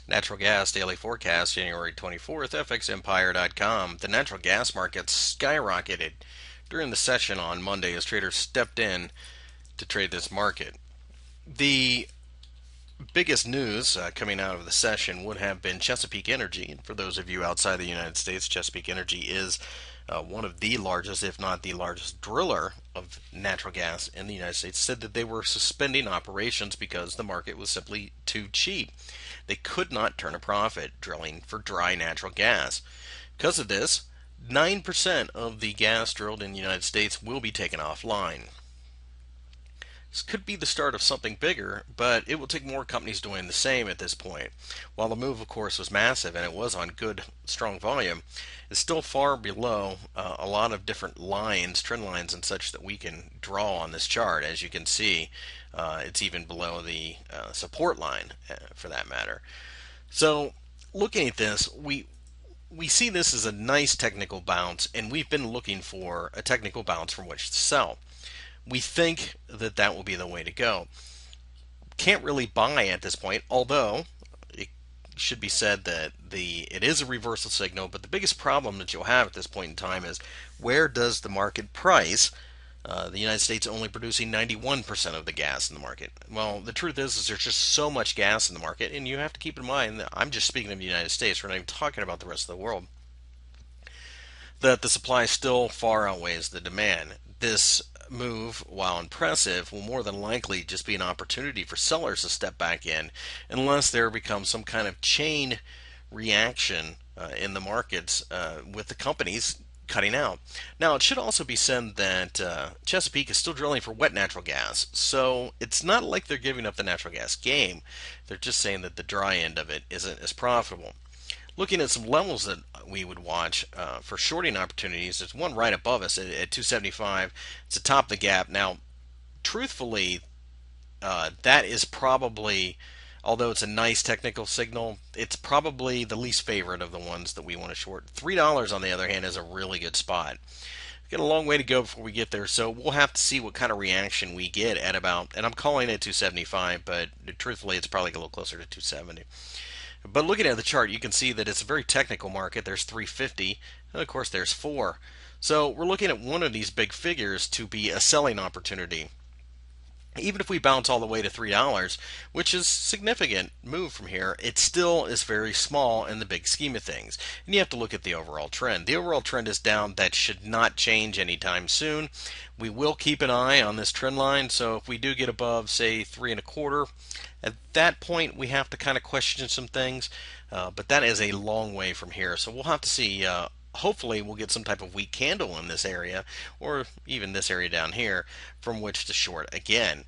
Natural gas daily forecast, January 24th, FXEmpire.com. The natural gas market skyrocketed during the session on Monday as traders stepped in to trade this market. The biggest news coming out of the session would have been Chesapeake Energy. And for those of you outside the United States, Chesapeake Energy is one of the largest, if not the largest, driller of natural gas in the United States, said that they were suspending operations because the market was simply too cheap. They could not turn a profit drilling for dry natural gas. Because of this, 9% of the gas drilled in the United States will be taken offline. This could be the start of something bigger, but it will take more companies doing the same at this point. While the move, of course, was massive and it was on good, strong volume, it's still far below a lot of different lines, trend lines, and such that we can draw on this chart. As you can see, it's even below the support line, for that matter. So, looking at this, we see this as a nice technical bounce, and we've been looking for a technical bounce from which to sell. We think that that will be the way to go. Can't really buy at this point, although it should be said that it is a reversal signal. But the biggest problem that you'll have at this point in time is where does the market price the United States only producing 91% of the gas in the market? Well, the truth is there's just so much gas in the market, and you have to keep in mind that I'm just speaking of the United States. We're not even talking about the rest of the world. That the supply still far outweighs the demand. This move, while impressive, will more than likely just be an opportunity for sellers to step back in unless there becomes some kind of chain reaction in the markets with the companies cutting out. Now, it should also be said that Chesapeake is still drilling for wet natural gas, so it's not like they're giving up the natural gas game. They're just saying that the dry end of it isn't as profitable. Looking at some levels that we would watch for shorting opportunities, there's one right above us at 275. It's the top of the gap. Now, truthfully, that is probably, although it's a nice technical signal, it's probably the least favorite of the ones that we want to short. $3, on the other hand, is a really good spot. We've got a long way to go before we get there, so we'll have to see what kind of reaction we get at about, and I'm calling it 275, but truthfully, it's probably a little closer to 270. But looking at the chart, you can see that it's a very technical market. There's 350, and of course there's 4. So we're looking at one of these big figures to be a selling opportunity. Even if we bounce all the way to $3, which is a significant move from here, it still is very small in the big scheme of things. And you have to look at the overall trend. The overall trend is down. That should not change anytime soon. We will keep an eye on this trend line. So if we do get above, say, 3.25, at that point we have to kind of question some things. But that is a long way from here. So we'll have to see. Hopefully we'll get some type of weak candle in this area, or even this area down here, from which to short again.